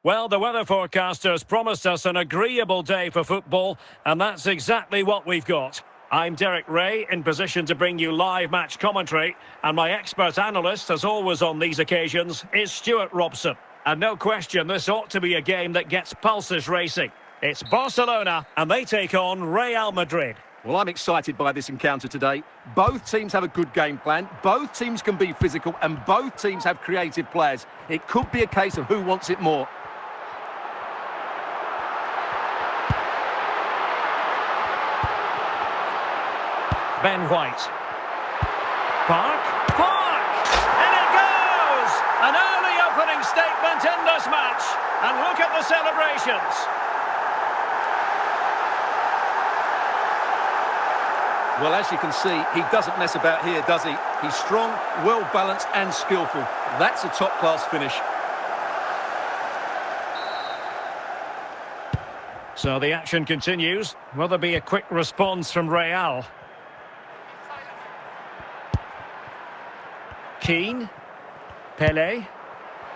Well, the weather forecasters promised us an agreeable day for football, and that's exactly what we've got. I'm Derek Ray, in position to bring you live match commentary, and my expert analyst, as always on these occasions, is Stuart Robson. And no question, this ought to be a game that gets pulses racing. It's Barcelona, and they take on Real Madrid. Well, I'm excited by this encounter today. Both teams have a good game plan, both teams can be physical, and both teams have creative players. It could be a case of who wants it more. Ben White. Park. And it goes! An early opening statement in this match. And look at the celebrations. Well, as you can see, he doesn't mess about here, does he? He's strong, well-balanced and skillful. That's a top-class finish. So the action continues. Will there be a quick response from Real? Keane, Pele,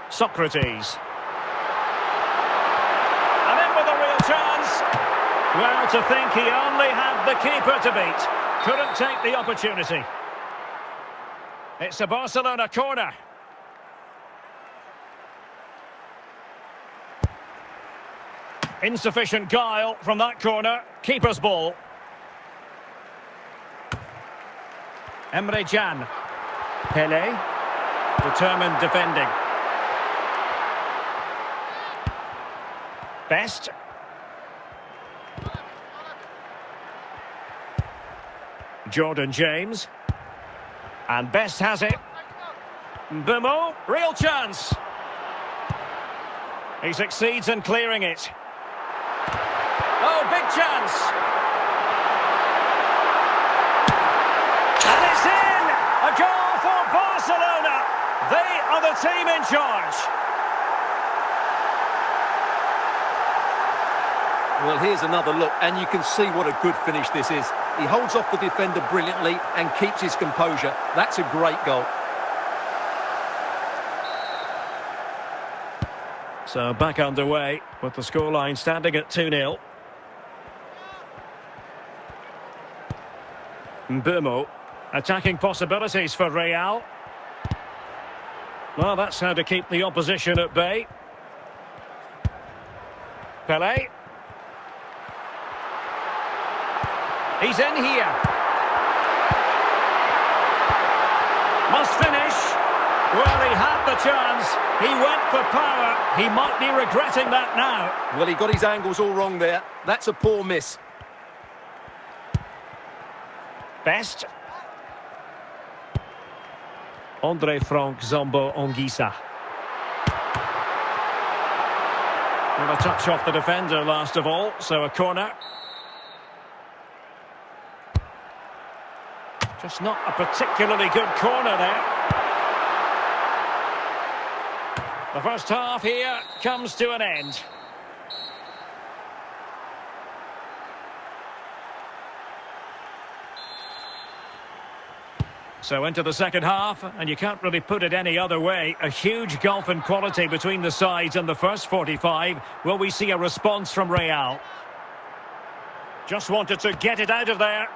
Socrates. And in with a real chance. Well, to think he only had the keeper to beat. Couldn't take the opportunity. It's a Barcelona corner. Insufficient guile from that corner. Keeper's ball. Emre Can. Pele, determined defending. Best. Jordan James. And Best has it. Mbeumo, real chance. He succeeds in clearing it. Oh, big chance. And it's in! A goal for Barcelona. They are the team in charge. Well, here's another look, and you can see what a good finish this is. He holds off the defender brilliantly and keeps his composure. That's a great goal. So back underway with the scoreline standing at 2-0. Mbeumo. Attacking possibilities for Real. Well, that's how to keep the opposition at bay. Pele. He's in here. Must finish. Well, he had the chance. He went for power. He might be regretting that now. Well, he got his angles all wrong there. That's a poor miss. Best. Andre Frank Zombo Anguissa. Well, a touch off the defender last of all, so a corner. Just not a particularly good corner there. The first half here comes to an end. So into the second half, and you can't really put it any other way. A huge gulf in quality between the sides in the first 45. Will we see a response from Real? Just wanted to get it out of there.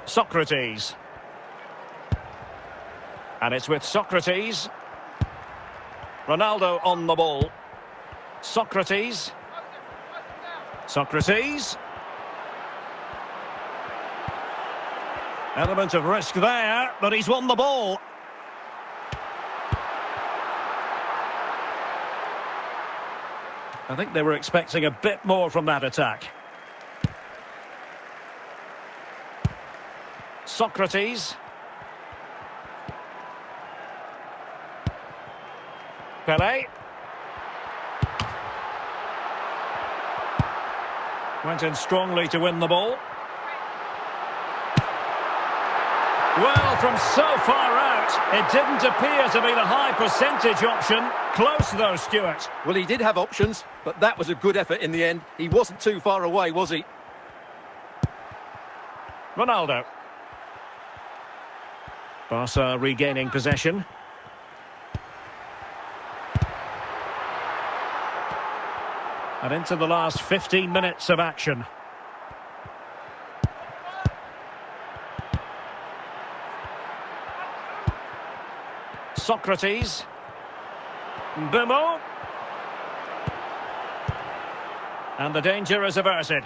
Socrates. And it's with Socrates. Ronaldo on the ball. Socrates. Socrates. Element of risk there, but he's won the ball. I think they were expecting a bit more from that attack. Socrates. Pele. Went in strongly to win the ball. Well, from so far out, it didn't appear to be the high percentage option. Close though, Stuart. Well, he did have options, but that was a good effort in the end. He wasn't too far away, was he? Ronaldo. Barca regaining possession. And into the last 15 minutes of action. Socrates. Bumo. And the danger is averted.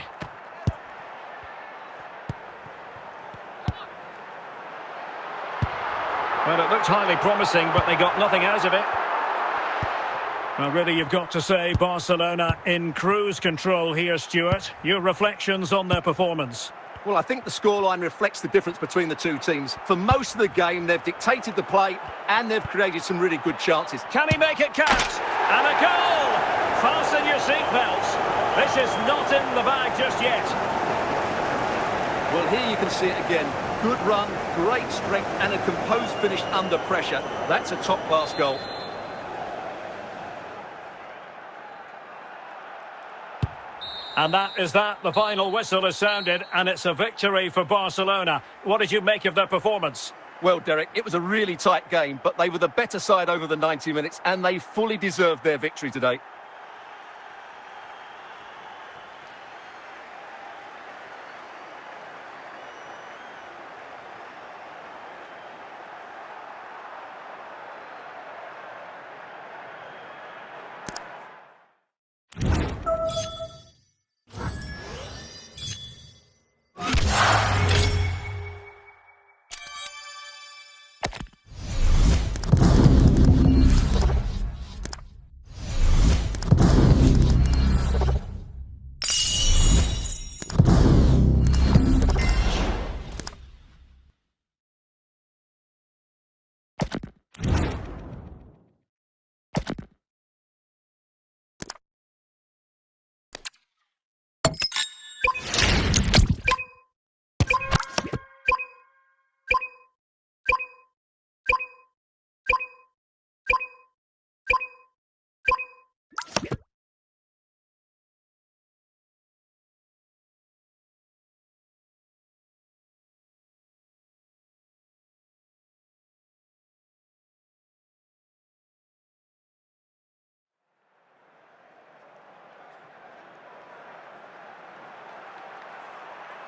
Well, it looked highly promising, but they got nothing out of it. Well, really, you've got to say Barcelona in cruise control here, Stuart. Your reflections on their performance? Well, I think the scoreline reflects the difference between the two teams. For most of the game, they've dictated the play and they've created some really good chances. Can he make it count? And a goal! Fasten your seatbelts. This is not in the bag just yet. Well, here you can see it again. Good run, great strength and a composed finish under pressure. That's a top-class goal. And that is that. The final whistle is sounded, and it's a victory for Barcelona. What did you make of their performance? Well, Derek, it was a really tight game, but they were the better side over the 90 minutes, and they fully deserved their victory today.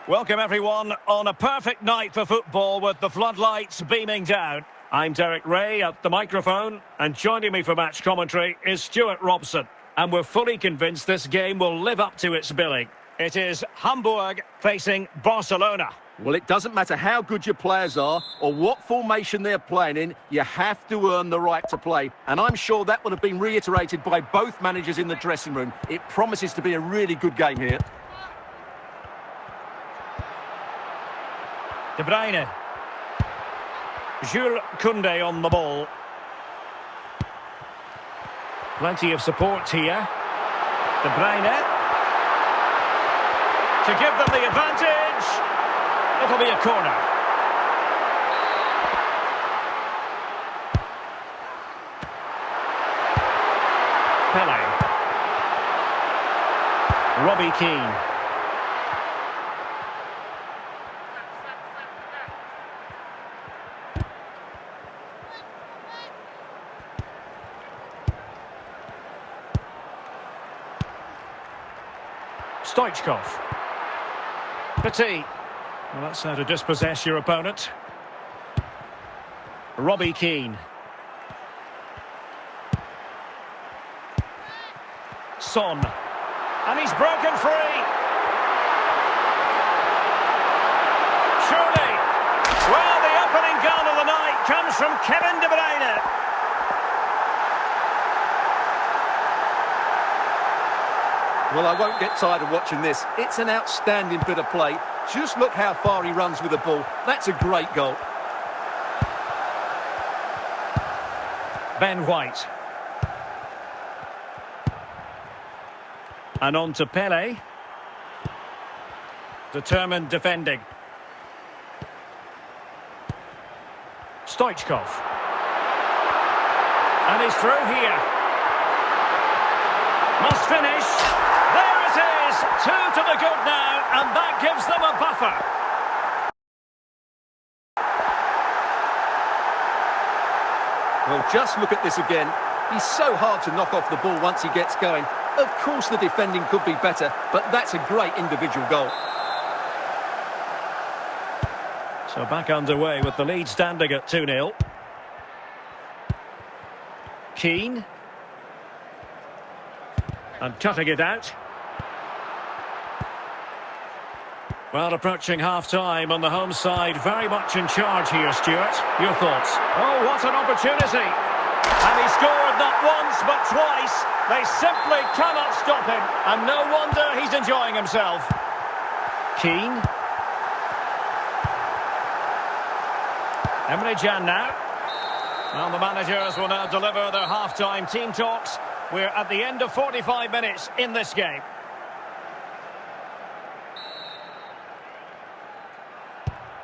Welcome everyone on a perfect night for football with the floodlights beaming down. I'm Derek Ray at the microphone, and joining me for match commentary is Stuart Robson. And we're fully convinced this game will live up to its billing. It is Hamburg facing Barcelona. Well, it doesn't matter how good your players are or what formation they're playing in, you have to earn the right to play. And I'm sure that would have been reiterated by both managers in the dressing room. It promises to be a really good game here. De Bruyne. Jules Koundé on the ball. Plenty of support here. De Bruyne. To give them the advantage. It'll be a corner. Pele. Robbie Keane. Stoichkov. Petit. Well, that's how to dispossess your opponent. Robbie Keane. Son. And he's broken free. Surely. Well, the opening goal of the night comes from Kevin De Bruyne. Well, I won't get tired of watching this. It's an outstanding bit of play. Just look how far he runs with the ball. That's a great goal. Ben White. And on to Pele. Determined defending. Stoichkov. And he's through here. Must finish. There it is. 2 to the good now, and that gives them a buffer. Well, just look at this again. He's so hard to knock off the ball once he gets going. Of course the defending could be better, but that's a great individual goal. So back underway with the lead standing at 2-0. Keane. And cutting it out. Well, approaching half-time on the home side, very much in charge here, Stuart. Your thoughts? Oh, what an opportunity! And he scored not once, but twice. They simply cannot stop him, and no wonder he's enjoying himself. Keane. Emre Can now. Well, the managers will now deliver their half-time team talks. We're at the end of 45 minutes in this game.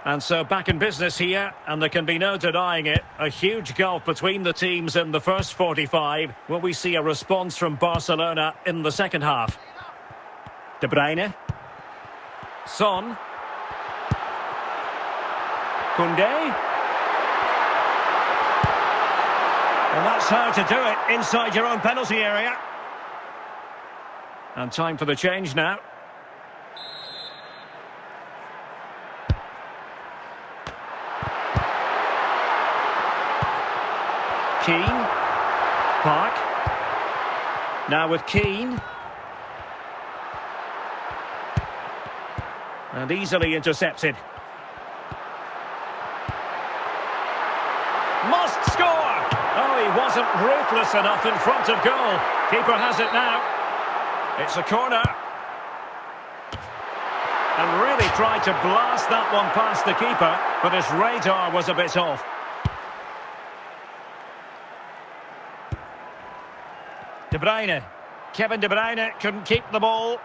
And so back in business here, and there can be no denying it. A huge gulf between the teams in the first 45. Will we see a response from Barcelona in the second half? De Bruyne. Son. Koundé. And that's how to do it, inside your own penalty area. And time for the change now. Keane. Park. Now with Keane. And easily intercepted. Must score! Oh, he wasn't ruthless enough in front of goal. Keeper has it now. It's a corner. And really tried to blast that one past the keeper, but his radar was a bit off. De Bruyne. Kevin De Bruyne couldn't keep the ball.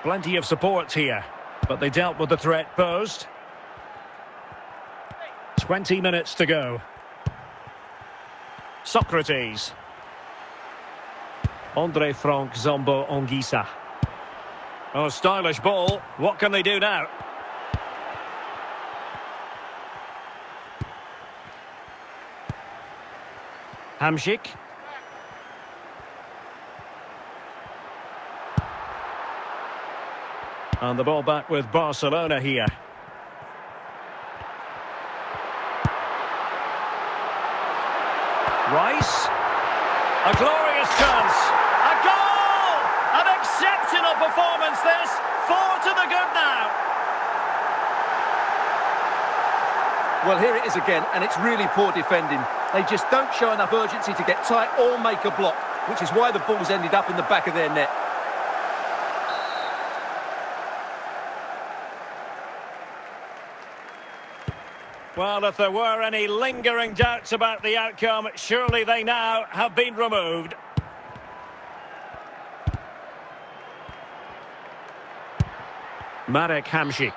Plenty of support here, but they dealt with the threat posed. 20 minutes to go. Socrates. Andre Frank Zambo Anguissa. Oh, stylish ball. What can they do now? Hamšík. And the ball back with Barcelona here. Rice. A glorious chance. A goal! An exceptional performance this. 4 to the good now. Well, here it is again, and it's really poor defending. They just don't show enough urgency to get tight or make a block, which is why the ball's ended up in the back of their net. Well, if there were any lingering doubts about the outcome, surely they now have been removed. Marek Hamšík.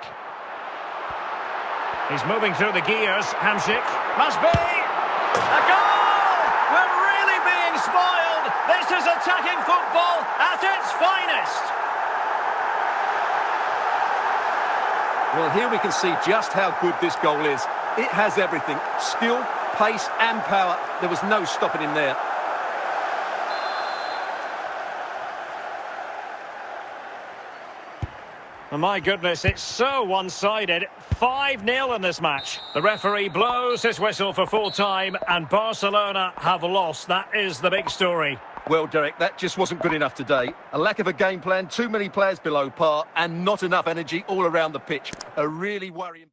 He's moving through the gears. Hamšík. Must be! A goal! We're really being spoiled! This is attacking football at its finest! Well, here we can see just how good this goal is. It has everything. Skill, pace and power. There was no stopping him there. Oh my goodness, it's so one-sided. 5-0 in this match. The referee blows his whistle for full time and Barcelona have lost. That is the big story. Well, Derek, that just wasn't good enough today. A lack of a game plan, too many players below par and not enough energy all around the pitch. A really worrying...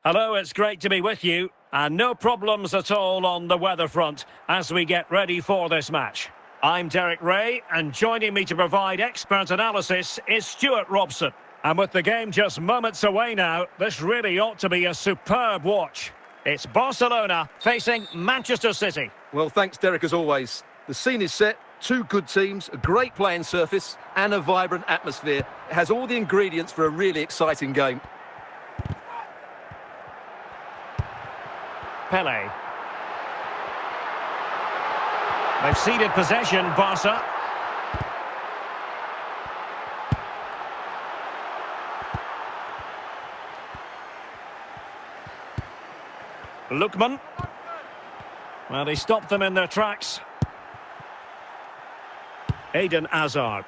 Hello, it's great to be with you. And no problems at all on the weather front as we get ready for this match. I'm Derek Ray, and joining me to provide expert analysis is Stuart Robson. And with the game just moments away now, this really ought to be a superb watch. It's Barcelona facing Manchester City. Well, thanks, Derek, as always. The scene is set. Two good teams, a great playing surface, and a vibrant atmosphere. It has all the ingredients for a really exciting game. Pele. They've ceded possession, Barca. Lookman. Well, they stopped them in their tracks. Eden Hazard.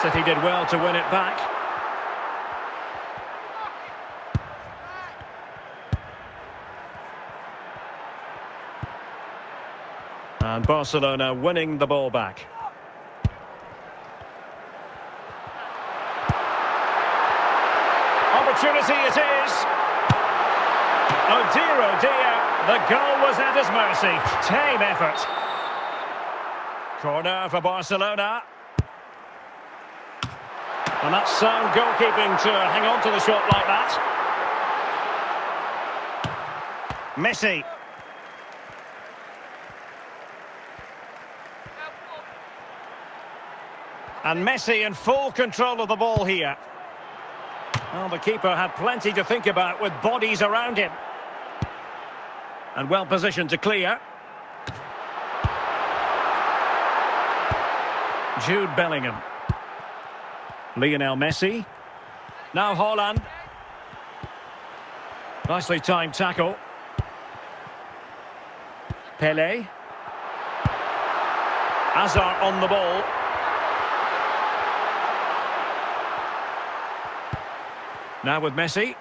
City did well to win it back. And Barcelona winning the ball back. Opportunity it is. Oh dear, the goal was at his mercy. Tame effort. Corner for Barcelona. And that's sound goalkeeping to hang on to the shot like that. Messi. And Messi in full control of the ball here. Well, the keeper had plenty to think about with bodies around him. And well positioned to clear. Jude Bellingham. Lionel Messi. Now Haaland. Nicely timed tackle. Pele. Hazard on the ball. Now with Messi.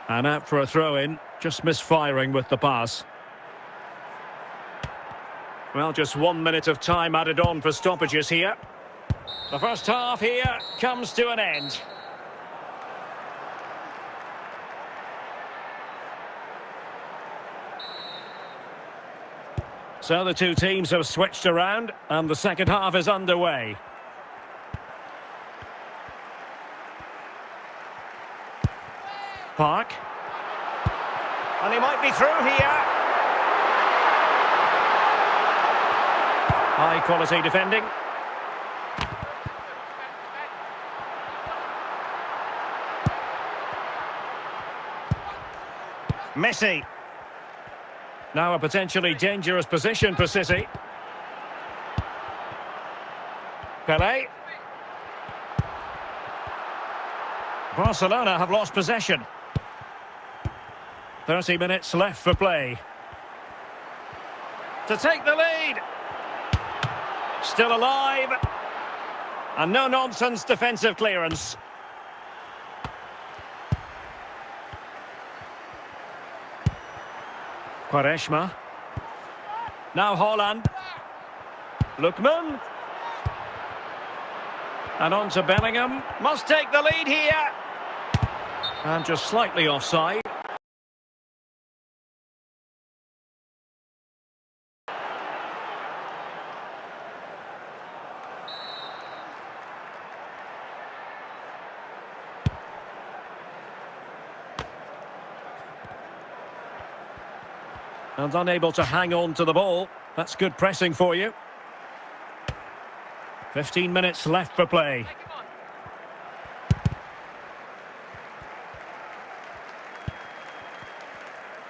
And out for a throw-in. Just misfiring with the pass. Well, just 1 minute of time added on for stoppages here. The first half here comes to an end. So the two teams have switched around and the second half is underway. Park. And he might be through here. High quality defending. Messi. Now a potentially dangerous position for City. Pele. Barcelona have lost possession. 30 minutes left for play. To take the lead. Still alive. And no-nonsense defensive clearance. Quaresma. Now Haaland. Lookman. And on to Bellingham. Must take the lead here. And just slightly offside. And unable to hang on to the ball. That's good pressing for you. 15 minutes left for play.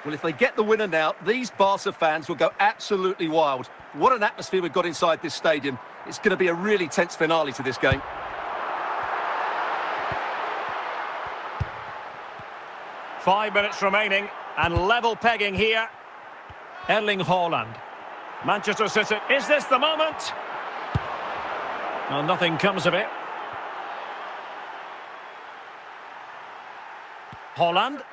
Well, if they get the winner now, these Barca fans will go absolutely wild. What an atmosphere we've got inside this stadium. It's going to be a really tense finale to this game. Five minutes remaining and level pegging here. Erling Haaland. Manchester City. Is this the moment? Well, nothing comes of it. Haaland.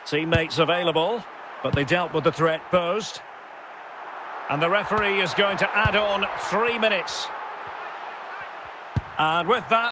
Teammates available, but they dealt with the threat posed. And the referee is going to add on 3 minutes. And with that...